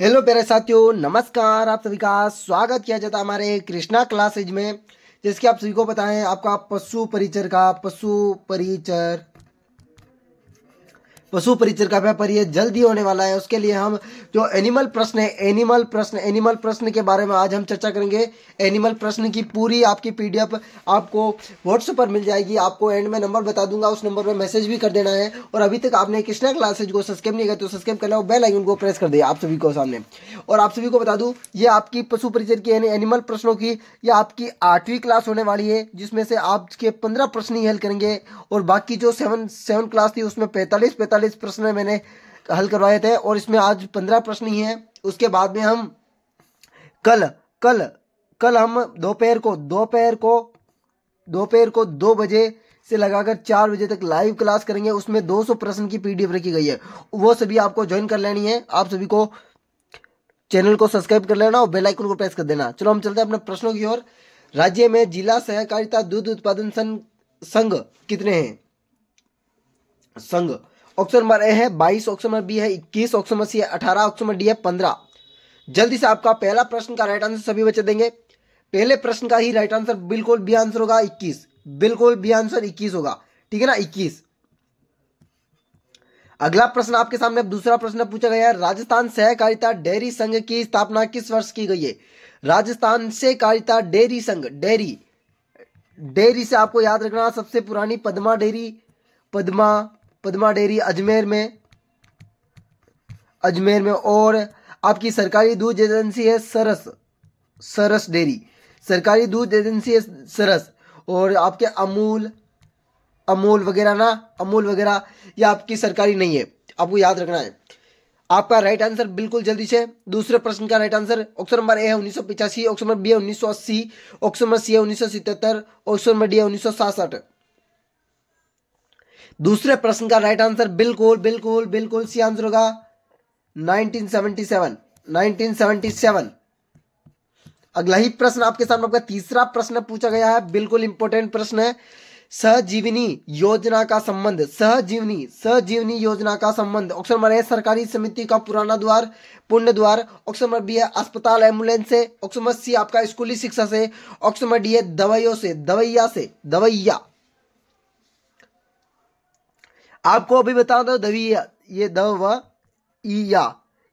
Hello प्यारे साथियों, नमस्कार। आप सभी का स्वागत किया जाता है हमारे कृष्णा क्लासेज में। जैसे कि आप सभी को पता है, आपका पशु परिचर का पेपर ये जल्दी होने वाला है। उसके लिए हम जो एनिमल प्रश्न के बारे में आज हम चर्चा करेंगे। एनिमल प्रश्न की पूरी आपकी पीडीएफ आपको व्हाट्सएप पर मिल जाएगी। आपको एंड में नंबर बता दूंगा, उस नंबर पर मैसेज भी कर देना है। और अभी तक आपने कृष्णा क्लासेज को सब्सक्राइब नहीं किया तो सब्सक्राइब कर लो, बेल आइकन को प्रेस कर दिया आप सभी को सामने। और आप सभी को बता दूं, ये आपकी पशु परिचर की यानी एनिमल प्रश्नों की ये आपकी 8वीं क्लास होने वाली है, जिसमें से आपके 15 प्रश्न ही हल करेंगे। और बाकी जो सेवन क्लास थी उसमें 45 प्रश्न मैंने हल करवाए थे, और इसमें आज 15 प्रश्न ही हैं। उसके बाद में हम कल कल कल हम दोपहर को 2 बजे से लगाकर 4 बजे तक लाइव क्लास करेंगे। उसमें 200 प्रश्न की पीडीएफ रखी गई है, वो सभी आपको ज्वाइन कर लेनी है। आप सभी को चैनल को सब्सक्राइब कर लेना और बेल आइकन को प्रेस कर देना। चलो हम चलते हैं अपने प्रश्नों की ओर। राज्य में जिला सहकारिता दूध उत्पादन संघ कितने हैं? संघ ऑप्शन नंबर ए है 22, ऑप्शन नंबर बी है 21, ऑप्शन नंबर सी है 18, ऑप्शन नंबर डी है 15। जल्दी से आपका पहला प्रश्न का राइट आंसर सभी बच्चे देंगे। पहले प्रश्न का ही राइट आंसर बिल्कुल बी आंसर होगा 21। बिल्कुल बी आंसर 21 होगा, ठीक है ना, 21। अगला प्रश्न आपके सामने दूसरा प्रश्न पूछा गया है। राजस्थान सहकारिता डेयरी संघ की स्थापना किस वर्ष की गई है? राजस्थान सहकारिता डेयरी संघ, डेयरी से आपको याद रखना सबसे पुरानी पद्मा डेयरी अजमेर में। और आपकी सरकारी दूध एजेंसी है सरस डेयरी, सरकारी दूध एजेंसी है सरस। और आपके अमूल वगैरह ये आपकी सरकारी नहीं है, आपको याद रखना है। आपका राइट आंसर बिल्कुल जल्दी से दूसरे प्रश्न का राइट आंसर ऑप्शन नंबर ए है 1985, ऑप्शन नंबर बी है 1980, ऑप्शन नंबर सी है 1977, ऑप्शन नंबर डी है 1967। दूसरे प्रश्न का राइट आंसर बिल्कुल सी आंसर होगा 1977। अगला ही प्रश्न आपके सामने आपका तीसरा प्रश्न पूछा गया है, बिल्कुल इंपॉर्टेंट प्रश्न है। सहजीवनी योजना का संबंध ऑप्शन नंबर ए सरकारी समिति का पुराना द्वार पुण्य द्वार, ऑप्शन नंबर बी है अस्पताल एम्बुलेंस से, ऑप्शन नंबर सी आपका स्कूली शिक्षा से, ऑप्शन नंबर डी है दवैया। आपको अभी बता दो दवैया,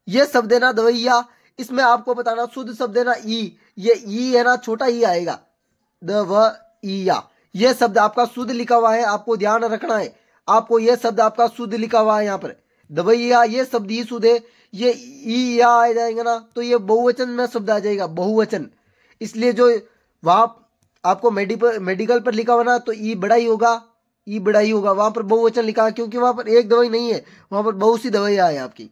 ये शब्द है ना दवैया, इसमें आपको बताना शुद्ध शब्द है ना ये है ना, छोटा ई आएगा दवैया। यह शब्द आपका शुद्ध लिखा हुआ है, आपको ध्यान रखना है। आपको यह शब्द आपका शुद्ध लिखा हुआ है यहाँ पर दवैया, ये शब्द ही शुद्ध है। ये ई या आ जाएगा ना तो ये बहुवचन में शब्द आ जाएगा, बहुवचन। इसलिए जो वहां आपको मेडिकल पर लिखा हुआ ना तो ई बड़ा ही होगा, वहां पर बहुवचन लिखा है, क्योंकि वहां पर एक दवाई नहीं है, वहां पर बहुत सी दवाइयां है आपकी।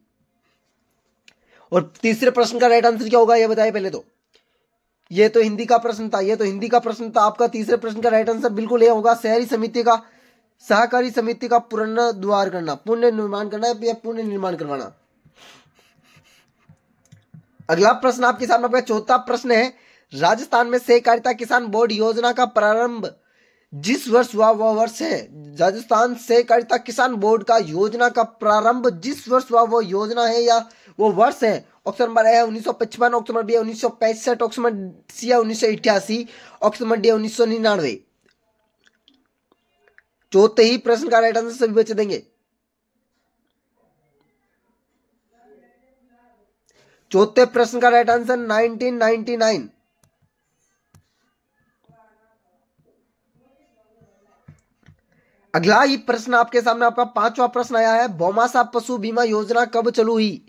और तीसरे प्रश्न का राइट आंसर क्या होगा ये बताइए पहले तो। ये तो हिंदी का प्रश्न था, आपका तीसरे प्रश्न का राइट आंसर बिल्कुल ये होगा सहकारी समिति का पुनर्द्वार करना, पुण्य निर्माण करना या पुण्य निर्माण करवाना। अगला प्रश्न आपके सामने आपका चौथा प्रश्न है। राजस्थान में सहकारिता किसान बोर्ड योजना का प्रारंभ जिस वर्ष हुआ वह वर्ष है। राजस्थान सहकारिता किसान बोर्ड का योजना का प्रारंभ जिस वर्ष हुआ वो योजना है या वो वर्ष है। Option number A 1955, option number B 1965, option number C 1988, option number D 1999। चौथे ही प्रश्न का राइट आंसर सभी बच्चे देंगे। चौथे प्रश्न का राइट आंसर 1999। अगला ही प्रश्न आपके सामने आपका पांचवा प्रश्न आया है। भौमासा पशु बीमा योजना कब चालू हुई?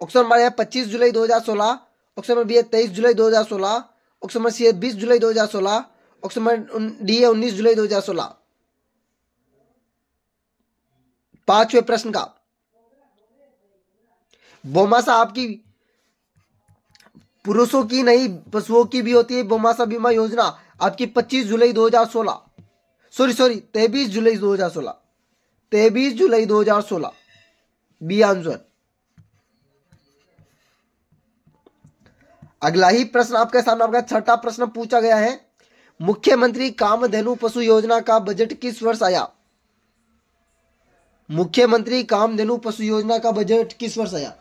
ऑप्शन नंबर है 25 जुलाई 2016, ऑप्शन नंबर बी है 23 जुलाई 2016, ऑप्शन नंबर सी है 20 जुलाई 2016, ऑप्शन नंबर डी है 19 जुलाई 2016। पांचवें प्रश्न का भौमासा आपकी पुरुषों की नहीं पशुओं की भी होती है। भौमासा बीमा योजना आपकी 25 जुलाई 2016, सॉरी 23 जुलाई 2016, 23 जुलाई 2016 बी आंसर। अगला ही प्रश्न आपके सामने आपका छठा प्रश्न पूछा गया है। मुख्यमंत्री कामधेनु पशु योजना का बजट किस वर्ष आया? मुख्यमंत्री कामधेनु पशु योजना का बजट किस वर्ष आया?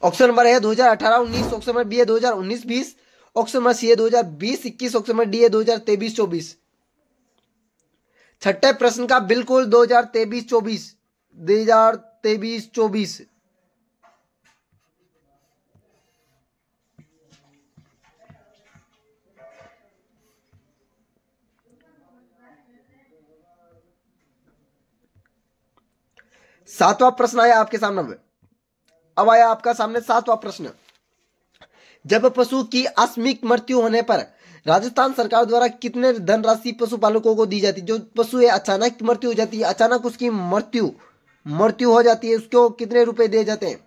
ऑप्शन नंबर है 2018-19, ऑप्शन नंबर बी है 2019-20, ऑप्शन नंबर सी है 2020-21, ऑप्शन नंबर डी है 2023-24। छठे प्रश्न का बिल्कुल 2023-24, 2023-24। सातवां प्रश्न आया आपके सामने। अब आया आपका सामने सातवां प्रश्न। जब पशु की आकस्मिक मृत्यु होने पर राजस्थान सरकार द्वारा कितने धनराशि पशुपालकों को दी जाती है? जो पशु है अचानक मृत्यु हो जाती है, अचानक उसकी मृत्यु हो जाती है, उसको कितने रुपए दिए जाते हैं?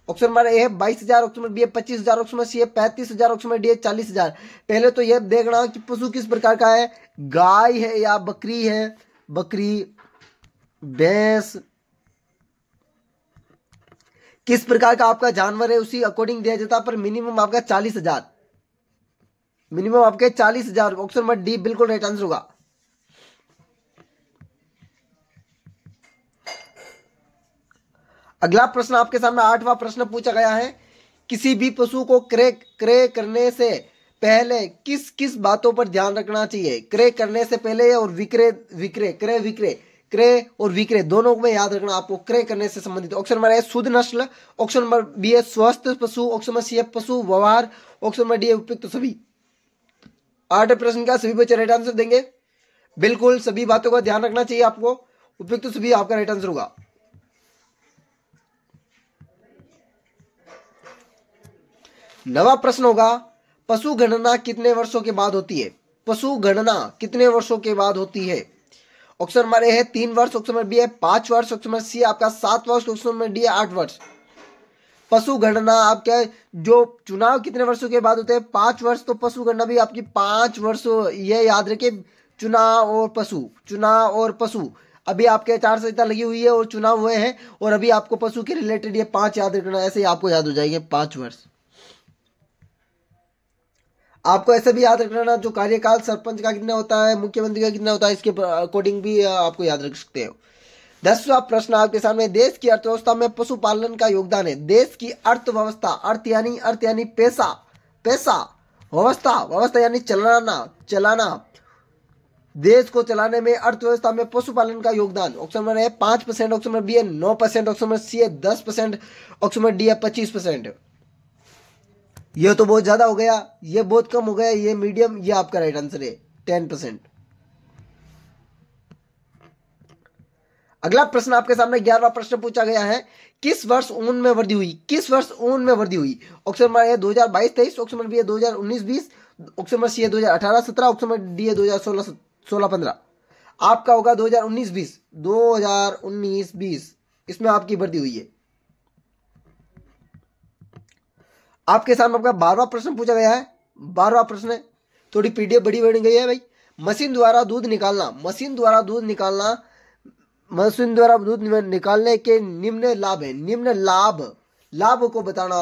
ऑप्शन नंबर ए है 22,000, ऑप्शन नंबर बी है 25,000, ऑप्शन नंबर सी है 35,000, ऑप्शन नंबर डी है 40,000। पहले तो यह देखना कि पशु किस प्रकार का है, गाय है या बकरी है, बकरी, भैंस, किस प्रकार का आपका जानवर है उसी अकॉर्डिंग दिया जाता है। पर मिनिमम आपका 40,000, मिनिमम आपके 40,000। ऑप्शन नंबर डी बिल्कुल राइट आंसर होगा। अगला प्रश्न आपके सामने आठवां प्रश्न पूछा गया है। किसी भी पशु को क्रय करने से पहले किस किस बातों पर ध्यान रखना चाहिए? क्रय करने से पहले और क्रय और विक्रय दोनों में याद रखना आपको, क्रय करने से संबंधित। ऑप्शन नंबर ए शुद्ध नस्ल, ऑप्शन नंबर बी है स्वस्थ पशु, ऑप्शन नंबर सी है पशु व्यवहार, ऑप्शन नंबर डी है उपयुक्त सभी। 8 प्रश्न का सभी बच्चे राइट आंसर देंगे। बिल्कुल सभी बातों का ध्यान रखना चाहिए आपको, उपयुक्त सभी आपका राइट आंसर होगा। नवा प्रश्न होगा, पशु गणना कितने वर्षों के बाद होती है? पशु गणना कितने वर्षों के बाद होती है? ऑप्शन नंबर ए है 3 वर्ष, ऑप्शन नंबर बी है 5 वर्ष, ऑप्शन नंबर सी आपका 7 वर्ष, ऑप्शन नंबर डी है 8 वर्ष। पशु गणना आपके जो चुनाव कितने वर्षों के बाद होते हैं? 5 वर्ष। तो पशु गणना भी आपकी 5 वर्ष, ये याद रखे। चुनाव और पशु अभी आपके आचार संहिता लगी हुई है और चुनाव हुए हैं, और अभी आपको पशु के रिलेटेड ये 5 याद रखना, ऐसे ही आपको याद हो जाएंगे 5 वर्ष। आपको ऐसे भी याद रखना जो कार्यकाल सरपंच का कितना होता है, मुख्यमंत्री का कितना होता है, इसके अकॉर्डिंग भी आपको याद रख सकते हो। 10वां प्रश्न आपके सामने, देश की अर्थव्यवस्था में पशुपालन का योगदान है। देश की अर्थव्यवस्था, अर्थ यानी पैसा, व्यवस्था यानी चलाना, देश को चलाने में अर्थव्यवस्था में पशुपालन का योगदान। ऑप्शन नंबर है 5%, ऑप्शन नंबर बी है 9%, ऑप्शन नंबर सी है 10%, ऑप्शन नंबर डी है 25%। ये तो बहुत ज्यादा हो गया, ये बहुत कम हो गया, ये मीडियम, ये आपका राइट आंसर है 10%। अगला प्रश्न आपके सामने 11वां प्रश्न पूछा गया है। किस वर्ष ऊन में वृद्धि हुई? Option number A 2022-23, option number B है 2019-20, ऑप्शन नंबर सी है 2018-17, ऑप्शन नंबर डी है 2016-15। आपका होगा 2019-20, इसमें आपकी वृद्धि हुई है। आपके सामने आपका 12वां प्रश्न पूछा गया है। 12वां प्रश्न, थोड़ी पीडीएफ बड़ी बन गई है भाई। मशीन द्वारा दूध निकालने के निम्न लाभ है। लाभ को बताना,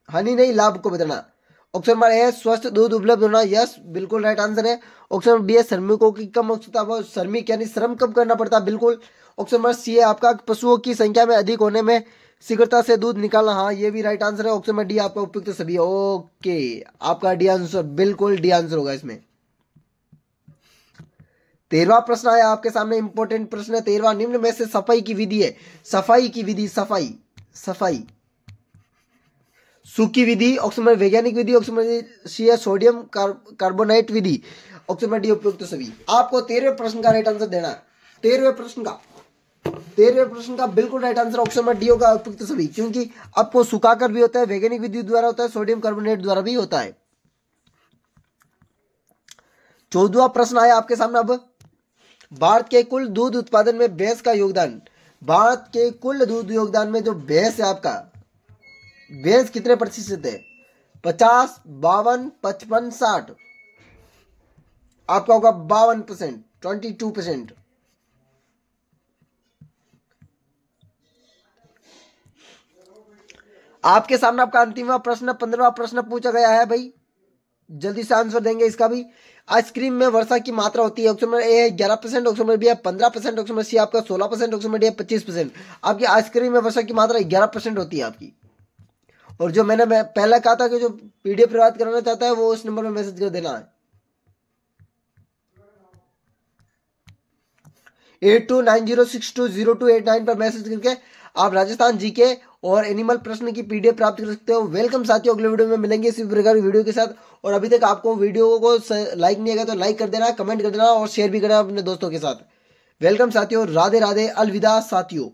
हानि नहीं, लाभ को बताना। ऑप्शन नंबर ए स्वस्थ दूध उपलब्ध होना, यस बिल्कुल राइट आंसर है। ऑप्शन नंबर बी है श्रमिकों की कम आवश्यकता, श्रमिक यानी श्रम कम करना पड़ता, बिल्कुल। ऑप्शन नंबर सी है आपका पशुओं की संख्या में अधिक होने में शीघ्रता से दूध निकालना, हाँ ये भी राइट आंसर है। ऑप्शन नंबर डी आपका उपयुक्त सभी। ओके, आपका डी आंसर, बिल्कुल डी आंसर होगा इसमें। 13वां प्रश्न आया आपके सामने, इंपॉर्टेंट प्रश्न है 13वां। निम्न में से सफाई की विधि है। सफाई सूखी विधि, ऑप्शन नंबर वैज्ञानिक विधि, ऑप्शन नंबर सी है सोडियम कार्बोनेट विधि, ऑप्शन नंबर डी उपयुक्त सभी। आपको 13वें प्रश्न का राइट आंसर देना है। 13वें प्रश्न का बिल्कुल right answer option number D होगा, उपयुक्त सभी। क्योंकि आपको सुखाकर भी होता है, वैज्ञानिक विधि द्वारा होता है, सोडियम कार्बोनेट द्वारा भी होता है। 14वां प्रश्न आया आपके सामने। अब भारत के कुल दूध उत्पादन में भैंस का योगदान। भारत के कुल दूध योगदान में जो भैंस है आपका, भैंस कितने प्रतिशत है? 50, 52, 55, 60। आपका होगा 52%, 22%। आपके सामने आपका अंतिमवां प्रश्न, 15वां प्रश्न पूछा गया है भाई, जल्दी से आंसर देंगे इसका भी। आइसक्रीम में वर्षा की मात्रा होती है? ऑप्शन नंबर ए है 11%, ऑप्शन नंबर बी है 15%, ऑप्शन नंबर सी आपका 16%, ऑप्शन नंबर डी है 25%। आपकी आइसक्रीम में वर्षा की मात्रा 11% होती है आपकी। और जो मैंने पहले कहा था कि जो पीडीएफ प्राप्त कराना चाहता है वो उस नंबर पर मैसेज कर देना है 8290620289 पर मैसेज करके आप राजस्थान जीके और एनिमल प्रश्न की पीडीएफ प्राप्त कर सकते हो। वेलकम साथियों, अगले वीडियो में मिलेंगे इसी प्रकार की वीडियो के साथ। और अभी तक आपको वीडियो को लाइक नहीं किया तो लाइक कर देना, कमेंट कर देना और शेयर भी करना अपने दोस्तों के साथ। वेलकम साथियों, राधे राधे, अलविदा साथियों।